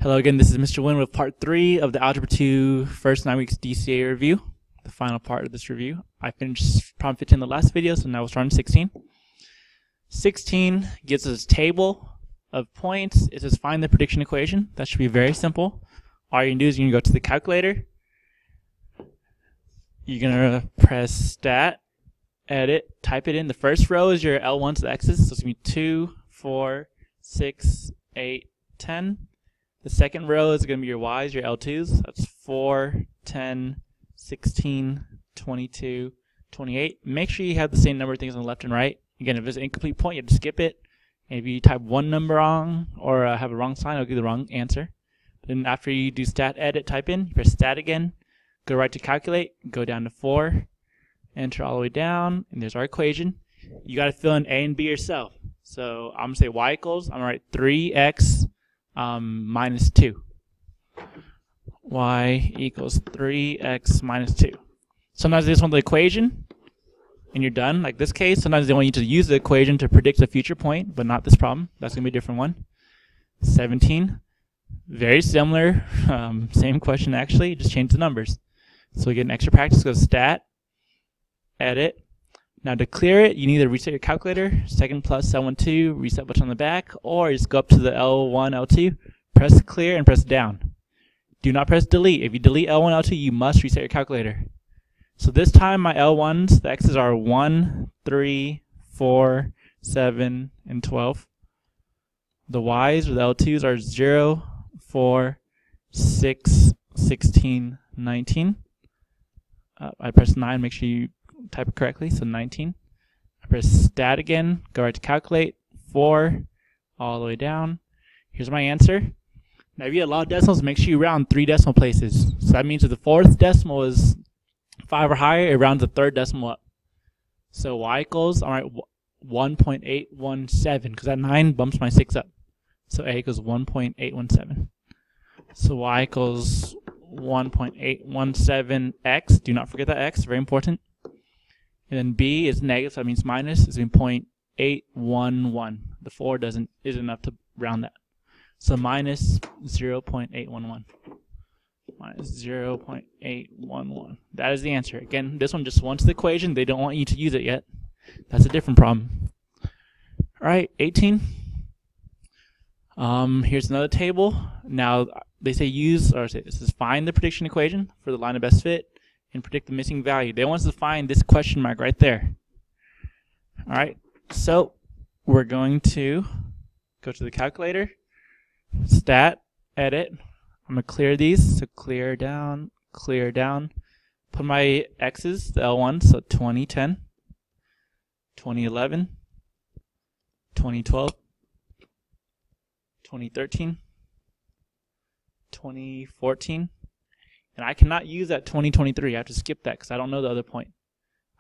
Hello again, this is Mr. Wynn with part 3 of the Algebra 2 first 9 weeks DCA review, the final part of this review. I finished problem 15 in the last video, so now we'll start on 16. 16 gives us a table of points. It says find the prediction equation. That should be very simple. All you can do is you can go to the calculator. You're going to press stat, edit, type it in. The first row is your L1 to the x's, so it's going to be 2, 4, 6, 8, 10. The second row is going to be your y's, your L2s. That's 4, 10, 16, 22, 28. Make sure you have the same number of things on the left and right. Again, if it's an incomplete point, you have to skip it. And if you type one number wrong or have a wrong sign, it'll give you the wrong answer. Then after you do stat, edit, type in, you press stat again, go right to calculate, go down to 4, enter all the way down, and there's our equation. You got to fill in A and B yourself. So I'm going to say y equals, I'm going to write 3x minus 2. Y equals 3x minus 2. Sometimes they just want the equation and you're done, like this case. Sometimes they want you to use the equation to predict a future point, but not this problem. That's going to be a different one. 17. Very similar. Same question actually, just change the numbers. So we get an extra practice. Go stat, edit. Now to clear it, you can either reset your calculator, second plus L12, reset button on the back, or just go up to the L1, L2, press clear and press down. Do not press delete. If you delete L1, L2, you must reset your calculator. So this time my L1s, the x's are 1, 3, 4, 7, and 12. The y's or the L2s are 0, 4, 6, 16, 19. I press 9, make sure you type it correctly, so 19. I press stat again, go right to calculate, 4, all the way down. Here's my answer. Now if you have a lot of decimals, make sure you round 3 decimal places. So that means if the 4th decimal is 5 or higher, it rounds the 3rd decimal up. So y equals, all right, 1.817, because that 9 bumps my 6 up. So a equals 1.817. So y equals 1.817x. Do not forget that x, very important. And then b is negative, so that means minus. It's going to be 0.811. The 4 isn't enough to round that. So minus 0.811. Minus 0.811. That is the answer. Again, this one just wants the equation. They don't want you to use it yet. That's a different problem. All right, 18. Here's another table. Now they say use, or it says find the prediction equation for the line of best fit and predict the missing value. They want us to find this question mark right there. All right, so we're going to go to the calculator, stat, edit. I'm going to clear these, so clear down, put my x's, the L1, so 2010, 2011, 2012, 2013, 2014, and I cannot use that 2023. I have to skip that because I don't know the other point.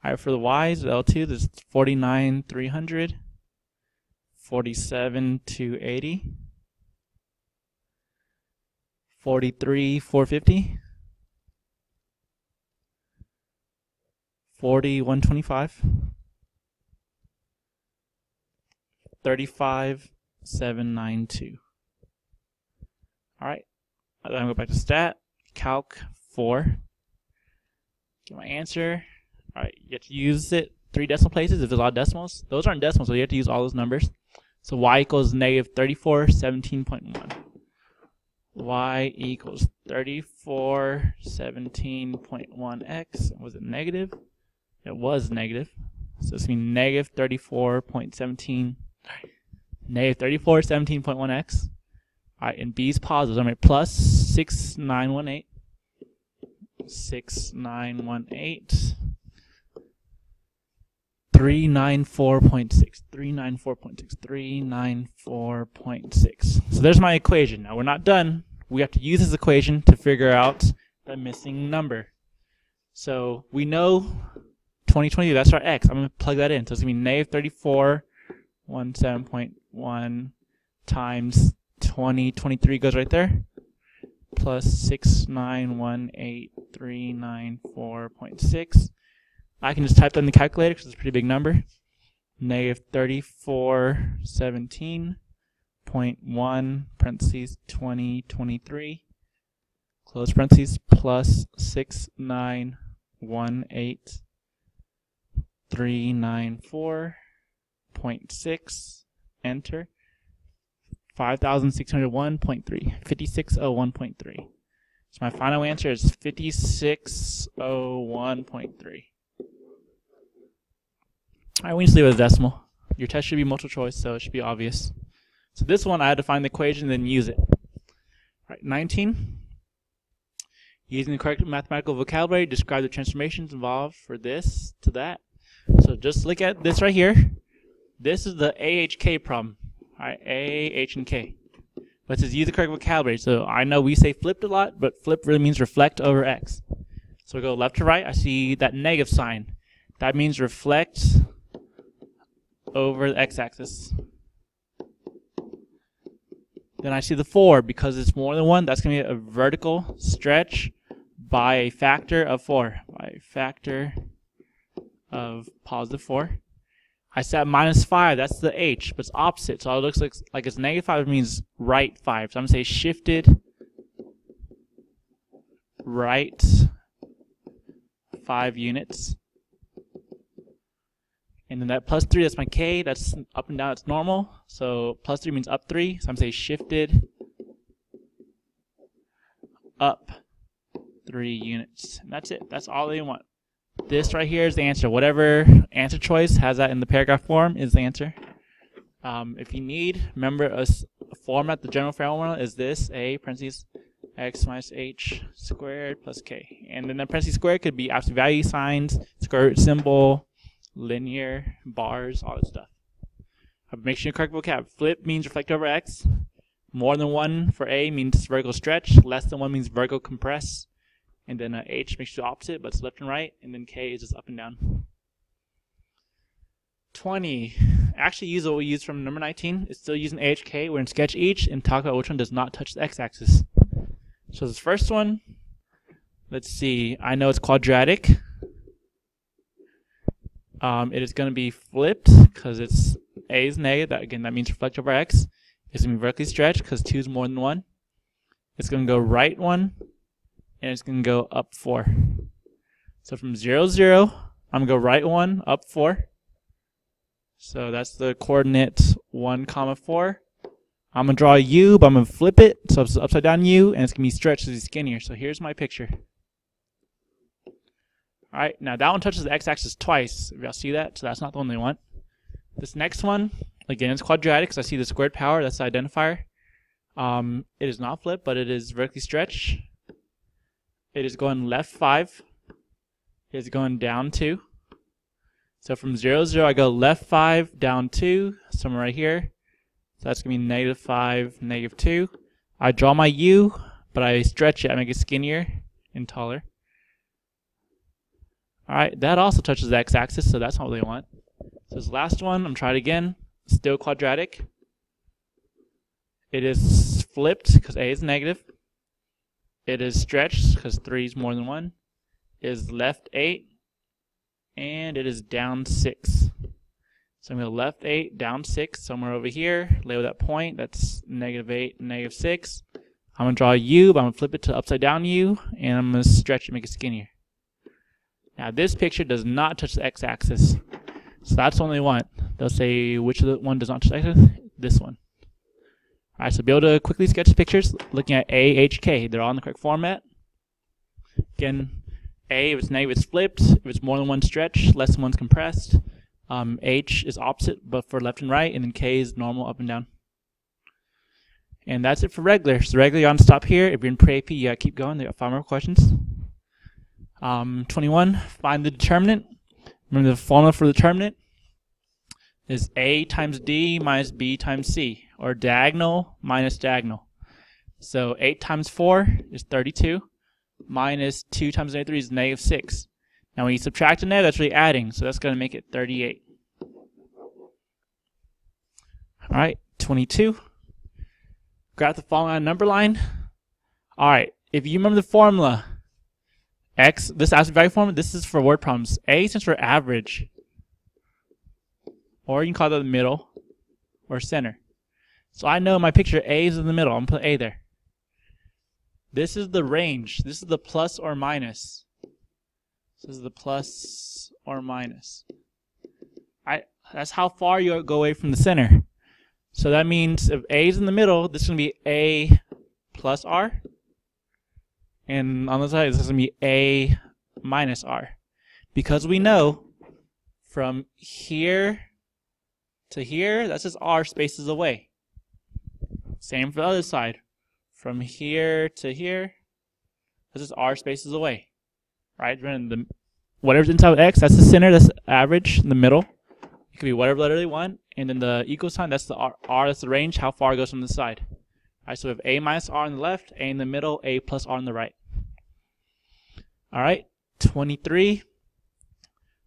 All right, for the y's, the L2, there's 49,300, 47,280, 43,450, 40,125, 35,792. All right, then I'm going to go back to stat, calc 4, get my answer. All right, you have to use it 3 decimal places if there's a lot of decimals. Those aren't decimals, so you have to use all those numbers. So y equals negative 3417.1. Y equals 3417.1x. Was it negative? It was negative. So it's going to be negative 34.17. Negative 3417.1x. All right, and b's positive. I'm going to plus 6918. 6918. 394.6. 394.6. 394.6. So there's my equation. Now we're not done. We have to use this equation to figure out the missing number. So we know 2020, that's our x. I'm going to plug that in. So it's going to be negative 3417.1 times 2023 goes right there, plus 6918,394.6. I can just type that in the calculator because it's a pretty big number. Negative 3417 0.1 parentheses 2023 close parentheses plus 6918394.6 enter 5601.3 5601.3. So my final answer is 5601.3. Alright, we just leave it as decimal. Your test should be multiple choice, so it should be obvious. So this one, I had to find the equation and then use it. Alright, 19. Using the correct mathematical vocabulary, describe the transformations involved for this to that. So just look at this right here. This is the AHK problem. Alright, A, H, and K. But it says use the correct vocabulary. So I know we say flipped a lot, but flip really means reflect over X. So we go left to right, I see that negative sign. That means reflect over the x-axis. Then I see the 4, because it's more than 1, that's going to be a vertical stretch by a factor of 4. By a factor of positive 4. I set minus 5, that's the H, but it's opposite. So it looks like it's negative 5, it means right 5. So I'm going to say shifted right 5 units. And then that plus 3, that's my K, that's up and down, it's normal. So plus 3 means up 3, so I'm going to say shifted up 3 units. And that's it, that's all they want. This right here is the answer. Whatever answer choice has that in the paragraph form is the answer. If you need, remember a format, the general formula is this, A parentheses x minus h squared plus k. And then the parentheses squared could be absolute value signs, square root symbol, linear, bars, all that stuff. Make sure you correct vocab. Flip means reflect over x. More than 1 for A means vertical stretch. Less than 1 means vertical compress. And then H makes you the opposite, but it's left and right. And then K is just up and down. 20. Actually use what we used from number 19. It's still using AHK. We're in sketch each and talk about which one does not touch the x-axis. So this first one, let's see. I know it's quadratic. It is going to be flipped because it's A is negative. That means reflect over X. It's going to be vertically stretched because 2 is more than 1. It's going to go right 1, and it's going to go up 4. So from 0, 0, I'm going to go right 1, up 4. So that's the coordinate 1, 4. I'm going to draw a U, but I'm going to flip it. So it's upside down U, and it's going to be stretched to be skinnier. So here's my picture. Alright, now that one touches the x-axis twice. If y'all see that, so that's not the one they want. This next one, again, it's quadratic because I see the squared power, that's the identifier. It is not flipped, but it is vertically stretched. It is going left 5. It is going down 2. So from 0, 0, I go left 5, down 2, somewhere right here. So that's going to be negative 5, negative 2. I draw my U, but I stretch it, I make it skinnier and taller. Alright, that also touches the x-axis, so that's not what they want. So this last one, I'm trying it again. Still quadratic. It is flipped because A is negative. It is stretched because 3 is more than 1. It is left 8. And it is down 6. So I'm going to left 8, down 6, somewhere over here. Label that point. That's negative 8, negative 6. I'm going to draw a U, but I'm going to flip it to upside down U. And I'm going to stretch it, make it skinnier. Now this picture does not touch the x-axis. So that's the one they want. They'll say which of the one does not touch the x-axis? This one. Alright, so be able to quickly sketch the pictures looking at A, H, K. They're all in the correct format. Again, A, if it's negative, it's flipped. If it's more than one stretch, less than one's compressed. H is opposite, but for left and right, and then K is normal, up and down. And that's it for regular. So regular, you want to stop here. If you're in pre-AP, you gotta keep going. They got 5 more questions. 21, find the determinant. Remember the formula for the determinant is A times D minus B times C, or diagonal minus diagonal. So 8 times 4 is 32, minus 2 times negative 3 is negative 6. Now when you subtract a negative, that's really adding, so that's going to make it 38. Alright, 22. Graph the following on a number line. Alright, if you remember the formula, X, this absolute value formula, this is for word problems. A stands for average, or you can call that the middle or center. So I know in my picture A is in the middle. I'm going to put A there. This is the range. This is the plus or minus. This is the plus or minus. That's how far you go away from the center. So that means if A is in the middle, this is going to be A plus R. And on the side, this is going to be A minus R. Because we know from here to here, that's just R spaces away. Same for the other side. From here to here, that's just R spaces away. Right? Whatever's inside of X, that's the center, that's the average, in the middle. It could be whatever letter they want. And then the equal sign, that's the R, that's the range, how far it goes from the side. Alright, so we have A minus R on the left, A in the middle, A plus R on the right. Alright, 23.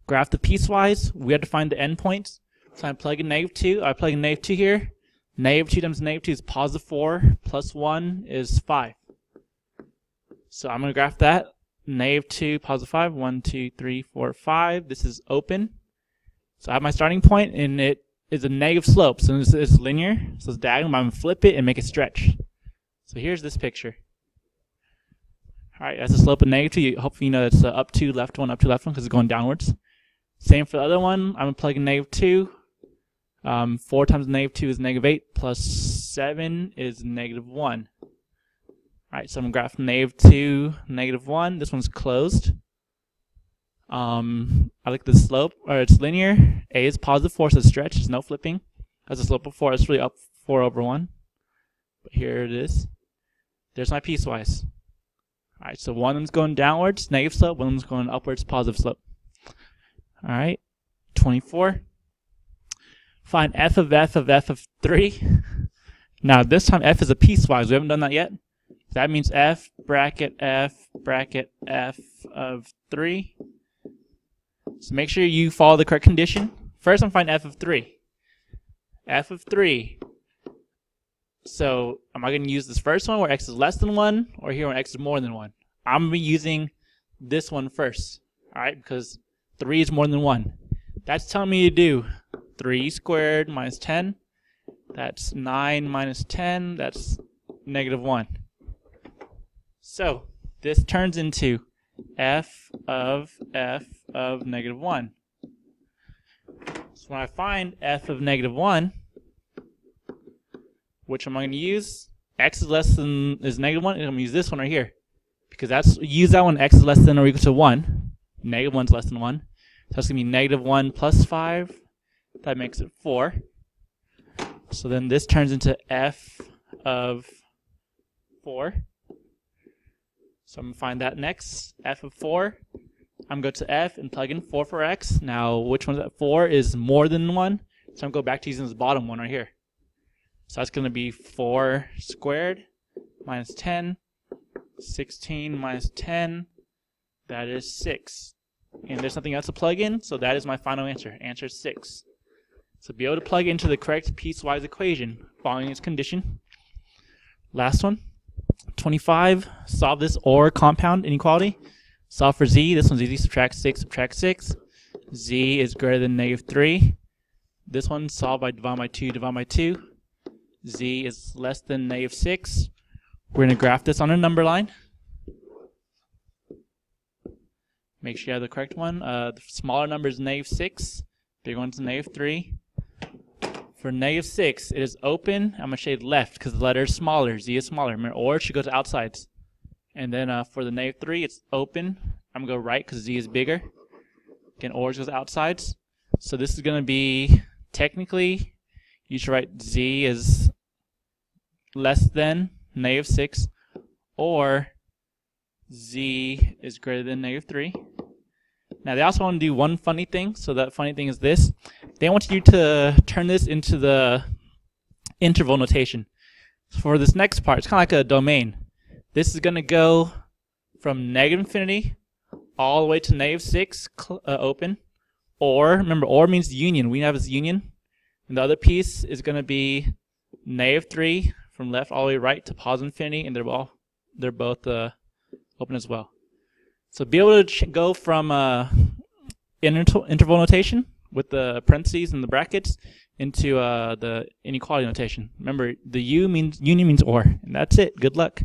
Graph the piecewise. We have to find the endpoints. So I plug in -2. I plug in -2 here. -2 times -2 is positive 4, plus 1 is 5. So I'm going to graph that. -2, positive 5, 1, 2, 3, 4, 5. This is open. So I have my starting point, and it is a negative slope. So it's linear, so it's diagonal. I'm going to flip it and make it stretch. So here's this picture. Alright, that's the slope of -2. Hopefully you know that's up 2, left 1, because it's going downwards. Same for the other one. I'm going to plug in -2. 4 times -2 is -8, plus 7 is -1. Alright, so I'm going to graph -2, -1. This one's closed. I like the slope, or it's linear. A is positive 4, so it's stretched. There's no flipping. That's the slope of 4. It's really up 4 over 1. But here it is. There's my piecewise. Alright, so one's going downwards, negative slope. One's going upwards, positive slope. Alright, 24. Find f of 3. Now this time f is a piecewise. We haven't done that yet. That means f bracket f of 3. So make sure you follow the correct condition. First I'm find f of 3. F of 3. So am I going to use this first one where x is less than 1, or here when x is more than 1? I'm going to be using this one first. Alright, because 3 is more than 1. That's telling me to do 3 squared minus 10. That's 9 minus 10. That's -1. So this turns into f of -1. So when I find f of -1, which am I going to use? X is -1, and I'm going to use this one right here. Because use that one, x is less than or equal to 1. -1 is less than 1. So that's going to be -1 plus 5. That makes it 4. So then this turns into f of 4. So I'm going to find that next. F of 4. I'm going to go to f and plug in 4 for x. Now, which one is that? 4 is more than 1. So I'm going to go back to using this bottom one right here. So that's going to be 4 squared minus 10. 16 minus 10. That is 6. And there's nothing else to plug in, so that is my final answer. Answer 6. So be able to plug into the correct piecewise equation following its condition. Last one. 25. Solve this OR compound inequality. Solve for z. This one's easy. Subtract 6, subtract 6. Z is greater than -3. This one, solve by divide by 2, divide by 2. Z is less than -6. We're going to graph this on a number line. Make sure you have the correct one. The smaller number is -6. Bigger one's -3. For -6, it is open. I'm going to shade left because the letter is smaller. Z is smaller. Remember, or it should go to outsides. And then for the -3, it's open. I'm going to go right because Z is bigger. Again, or goes outsides. So this is going to be, technically, you should write Z is less than -6, or Z is greater than -3. Now they also want to do one funny thing. So that funny thing is this. They want you to turn this into the interval notation. So for this next part, it's kind of like a domain. This is going to go from -infinity all the way to -6 open. Or, remember, or means union. We have this union. And the other piece is going to be -3 from left all the way right to positive infinity, and they're both open as well. So be able to go from interval notation with the parentheses and the brackets into the inequality notation. Remember, the union means or, and that's it. Good luck.